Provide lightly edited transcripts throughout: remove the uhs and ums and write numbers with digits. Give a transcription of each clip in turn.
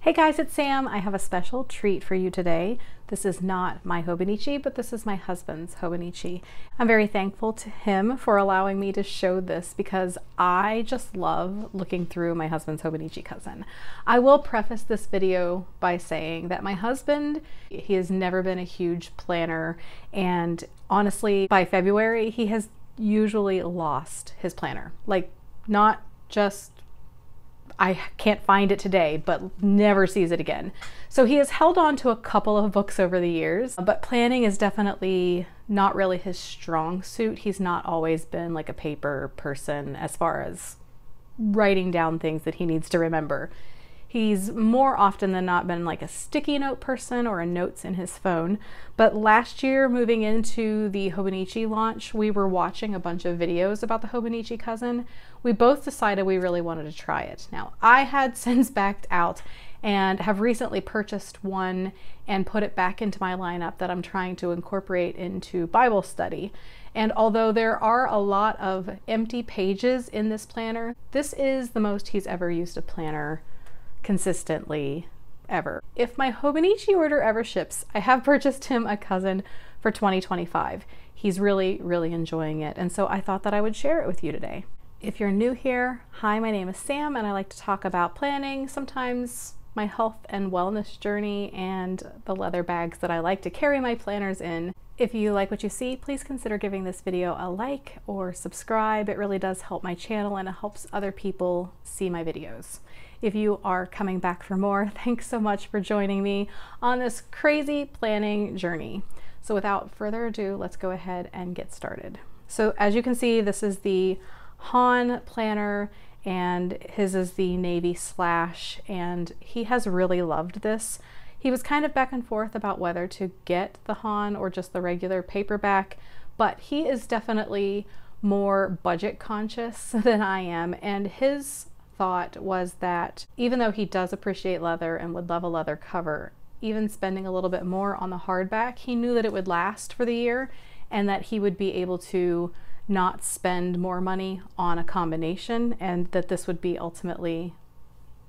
Hey guys, it's Sam. I have a special treat for you today. This is not my Hobonichi, but this is my husband's Hobonichi. I'm very thankful to him for allowing me to show this because I just love looking through my husband's Hobonichi cousin. I will preface this video by saying that my husband, he has never been a huge planner, and honestly, by February, he has usually lost his planner. Like, not just I can't find it today, but never sees it again. So he has held on to a couple of books over the years, but planning is definitely not really his strong suit. He's not always been like a paper person as far as writing down things that he needs to remember. He's more often than not been like a sticky note person or a notes in his phone. But last year, moving into the Hobonichi launch, we were watching a bunch of videos about the Hobonichi cousin. We both decided we really wanted to try it. Now, I had since backed out and have recently purchased one and put it back into my lineup that I'm trying to incorporate into Bible study. And although there are a lot of empty pages in this planner, this is the most he's ever used a planner consistently ever. If my Hobonichi order ever ships, I have purchased him a cousin for 2025. He's really enjoying it, and so I thought that I would share it with you today. If you're new here, hi, my name is Sam, and I like to talk about planning, sometimes my health and wellness journey, and the leather bags that I like to carry my planners in. If you like what you see, please consider giving this video a like or subscribe. It really does help my channel and it helps other people see my videos. If you are coming back for more, thanks so much for joining me on this crazy planning journey. So without further ado, let's go ahead and get started. So as you can see, this is the Han planner, and his is the navy slash, and he has really loved this. He was kind of back and forth about whether to get the Han or just the regular paperback, but he is definitely more budget conscious than I am, and his thought was that even though he does appreciate leather and would love a leather cover, even spending a little bit more on the hardback, he knew that it would last for the year and that he would be able to not spend more money on a combination, and that this would be ultimately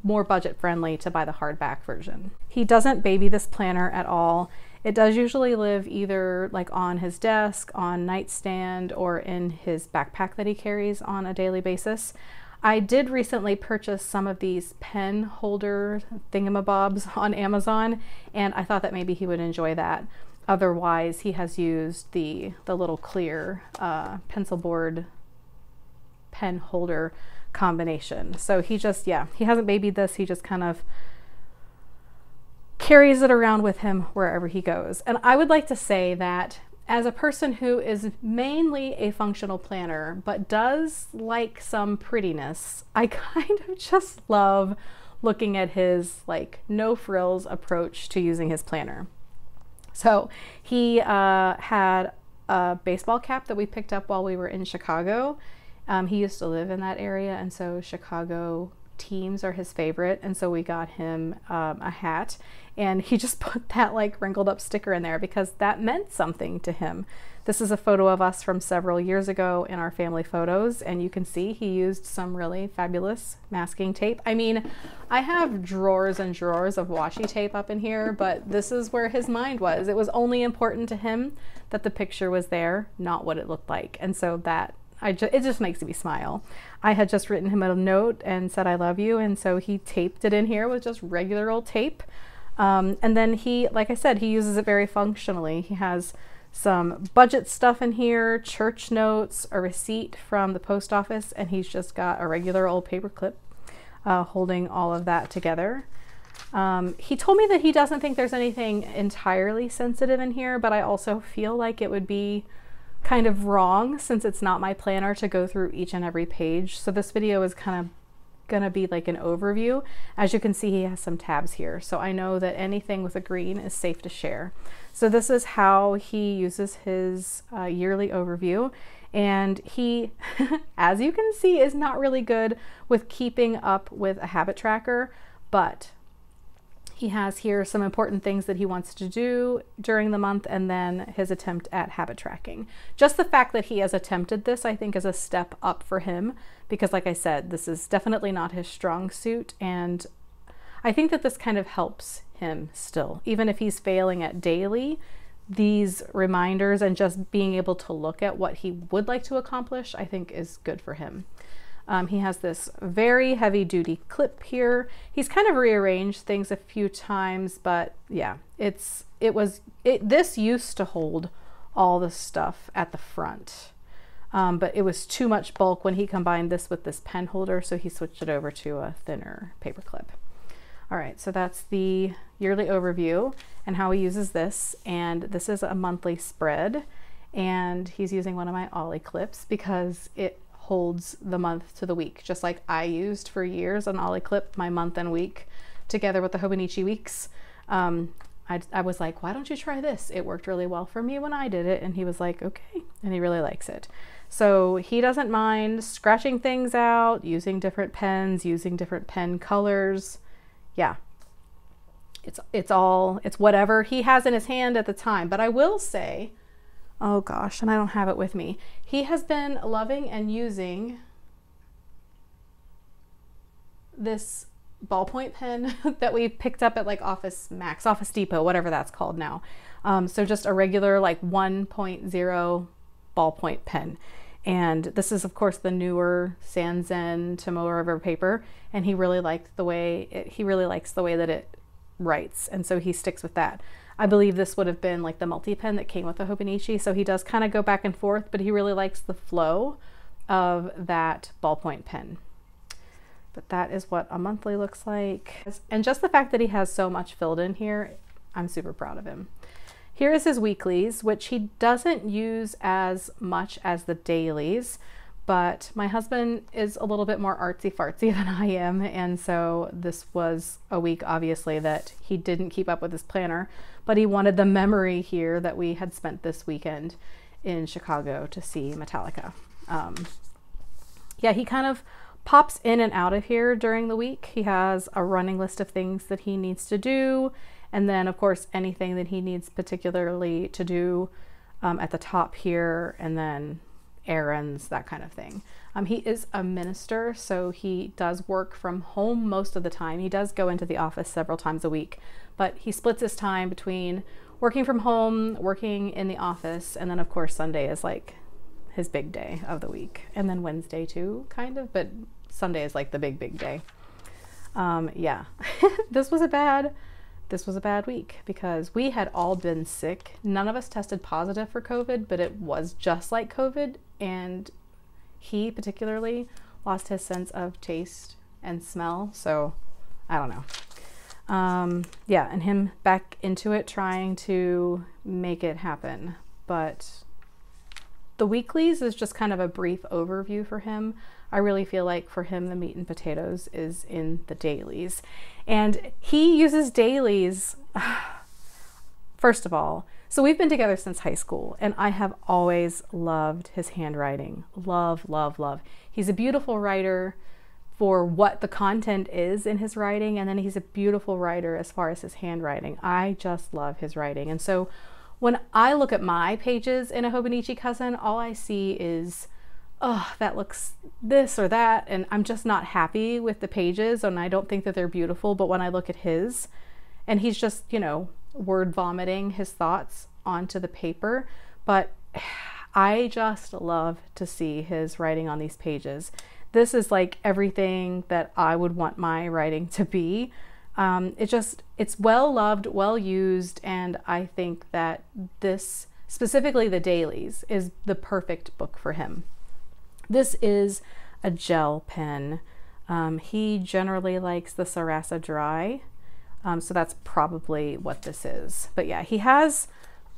more budget friendly to buy the hardback version. He doesn't baby this planner at all. It does usually live either like on his desk, on nightstand, or in his backpack that he carries on a daily basis. I did recently purchase some of these pen holder thingamabobs on Amazon, and I thought that maybe he would enjoy that. Otherwise, he has used the little clear pencil board pen holder combination. So he just, yeah, he hasn't babied this. He just kind of carries it around with him wherever he goes. And I would like to say that as a person who is mainly a functional planner, but does like some prettiness, I kind of just love looking at his like no frills approach to using his planner. So he had a baseball cap that we picked up while we were in Chicago. He used to live in that area, and so Chicago teams are his favorite, and so we got him a hat, and he just put that like wrinkled up sticker in there because that meant something to him. This is a photo of us from several years ago in our family photos, and you can see he used some really fabulous masking tape. I mean, I have drawers and drawers of washi tape up in here, but this is where his mind was. It was only important to him that the picture was there, not what it looked like, and so that it just makes me smile. I had just written him a note and said I love you, and so he taped it in here with just regular old tape. And then he, like I said, he uses it very functionally. He has some budget stuff in here, church notes, a receipt from the post office, and he's just got a regular old paper clip holding all of that together. He told me that he doesn't think there's anything entirely sensitive in here, but I also feel like it would be kind of wrong since it's not my planner to go through each and every page. So this video is kind of gonna be like an overview. As you can see, he has some tabs here, so I know that anything with a green is safe to share. So this is how he uses his yearly overview, and he as you can see is not really good with keeping up with a habit tracker, but he has here some important things that he wants to do during the month, and then his attempt at habit tracking. Just the fact that he has attempted this, I think, is a step up for him, because like I said, this is definitely not his strong suit, and I think that this kind of helps him still, even if he's failing at daily. These reminders and just being able to look at what he would like to accomplish, I think is good for him. He has this very heavy duty clip here. He's kind of rearranged things a few times, but yeah, this used to hold all the stuff at the front. But it was too much bulk when he combined this with this pen holder, so he switched it over to a thinner paper clip. All right, so that's the yearly overview and how he uses this. And this is a monthly spread, and he's using one of my Ollie clips because it holds the month to the week, just like I used for years an Ollie clip, my month and week together with the Hobonichi weeks. I was like, why don't you try this? It worked really well for me when I did it. And he was like, okay. And he really likes it. So he doesn't mind scratching things out, using different pens, using different pen colors. Yeah, it's whatever he has in his hand at the time. But I will say, oh gosh, and I don't have it with me, he has been loving and using this ballpoint pen that we picked up at like Office Max, Office Depot, whatever that's called now. So just a regular like 1.0 ballpoint pen. And this is of course the newer Sanzen Tomoe River paper, and he really likes the way that it writes, and so he sticks with that. I believe this would have been like the multi pen that came with the Hobonichi, so he does kind of go back and forth, but he really likes the flow of that ballpoint pen. But that is what a monthly looks like. And just the fact that he has so much filled in here, I'm super proud of him. Here is his weeklies, which he doesn't use as much as the dailies, but my husband is a little bit more artsy-fartsy than I am, and so this was a week, obviously, that he didn't keep up with his planner, but he wanted the memory here that we had spent this weekend in Chicago to see Metallica. Yeah, he kind of pops in and out of here during the week. He has a running list of things that he needs to do, and then of course anything that he needs particularly to do at the top here, and then errands, that kind of thing. He is a minister, so he does work from home most of the time. He does go into the office several times a week, but he splits his time between working from home, working in the office, and then of course Sunday is like his big day of the week, and then Wednesday too, kind of, but Sunday is like the big day. Yeah, this was a bad week because we had all been sick. None of us tested positive for COVID, but it was just like COVID, and he particularly lost his sense of taste and smell, so I don't know. Yeah, and him back into it, trying to make it happen, but the weeklies is just kind of a brief overview for him. I really feel like for him, the meat and potatoes is in the dailies. And he uses dailies, first of all, so we've been together since high school, and I have always loved his handwriting. Love, love, love. He's a beautiful writer for what the content is in his writing, and then he's a beautiful writer as far as his handwriting. I just love his writing. And so when I look at my pages in a Hobonichi Cousin, all I see is, oh, that looks this or that, and I'm just not happy with the pages, and I don't think that they're beautiful. But when I look at his, and he's just, you know, word vomiting his thoughts onto the paper, but I just love to see his writing on these pages. This is like everything that I would want my writing to be. It's well loved, well used, and I think that this, specifically the dailies, is the perfect book for him. This is a gel pen. He generally likes the Sarasa Dry, so that's probably what this is. But yeah, he has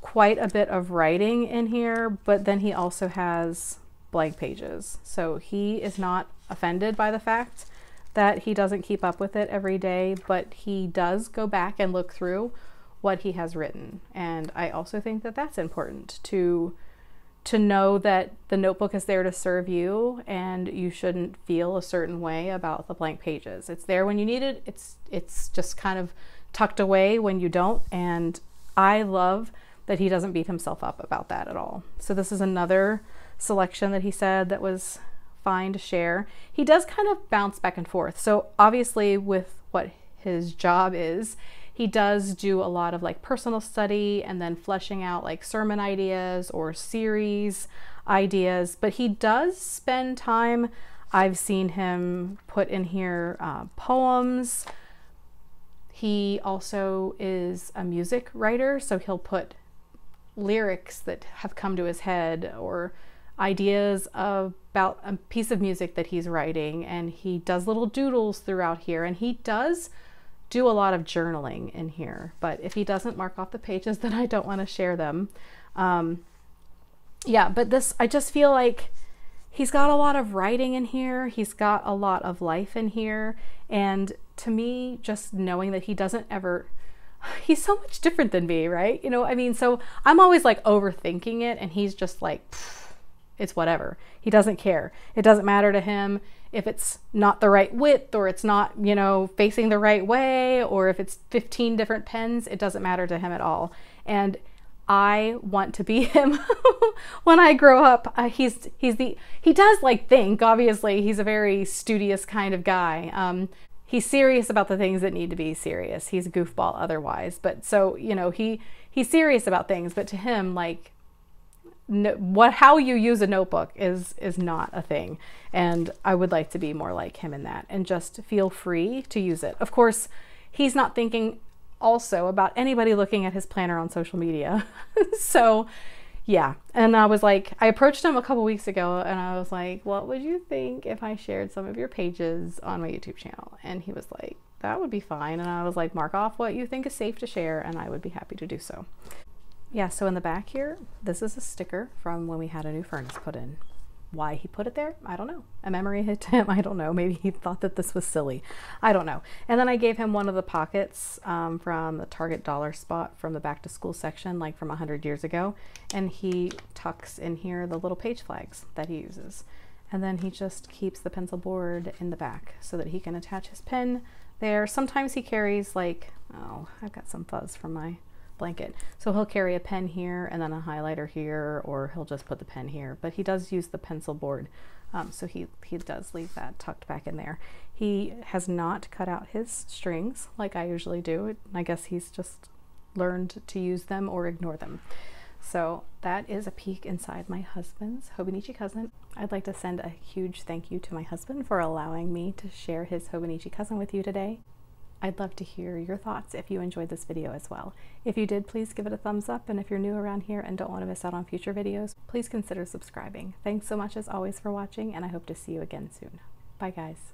quite a bit of writing in here, but then he also has blank pages. So he is not offended by the fact that he doesn't keep up with it every day, but he does go back and look through what he has written. And I also think that that's important to know that the notebook is there to serve you, and you shouldn't feel a certain way about the blank pages. It's there when you need it. It's just kind of tucked away when you don't. And I love that he doesn't beat himself up about that at all. So this is another selection that he said that was fine to share. He does kind of bounce back and forth. So obviously with what his job is. He does do a lot of like personal study and then fleshing out like sermon ideas or series ideas, but he does spend time. I've seen him put in here poems. He also is a music writer, so he'll put lyrics that have come to his head or ideas about a piece of music that he's writing, and he does little doodles throughout here, and he does do a lot of journaling in here, but if he doesn't mark off the pages, then I don't want to share them. Yeah, but this, I just feel like he's got a lot of writing in here. He's got a lot of life in here. And to me, just knowing that he doesn't ever, he's so much different than me, right? You know, I mean, so I'm always like overthinking it, and he's just like, it's whatever. He doesn't care. It doesn't matter to him if it's not the right width, or it's not, you know, facing the right way, or if it's 15 different pens. It doesn't matter to him at all. And I want to be him when I grow up. He does like think, obviously he's a very studious kind of guy. He's serious about the things that need to be serious. He's a goofball otherwise, but so, you know, he's serious about things, but to him, like, how you use a notebook is not a thing. And I would like to be more like him in that, and just feel free to use it. Of course, he's not thinking also about anybody looking at his planner on social media. So yeah, and I was like, I approached him a couple weeks ago and I was like, what would you think if I shared some of your pages on my YouTube channel? And he was like, that would be fine. And I was like, mark off what you think is safe to share and I would be happy to do so. Yeah, so in the back here, this is a sticker from when we had a new furnace put in. Why he put it there, I don't know. A memory hit to him, I don't know. Maybe he thought that this was silly. I don't know. And then I gave him one of the pockets from the Target dollar spot from the back to school section, like from 100 years ago. And he tucks in here the little page flags that he uses. And then he just keeps the pencil board in the back so that he can attach his pen there. Sometimes he carries like, oh, I've got some fuzz from my blanket. So he'll carry a pen here and then a highlighter here, or he'll just put the pen here, but he does use the pencil board. So he does leave that tucked back in there. He has not cut out his strings like I usually do. I guess he's just learned to use them or ignore them. So that is a peek inside my husband's Hobonichi cousin. I'd like to send a huge thank you to my husband for allowing me to share his Hobonichi cousin with you today. I'd love to hear your thoughts if you enjoyed this video as well. If you did, please give it a thumbs up, and if you're new around here and don't want to miss out on future videos, please consider subscribing. Thanks so much as always for watching, and I hope to see you again soon. Bye guys.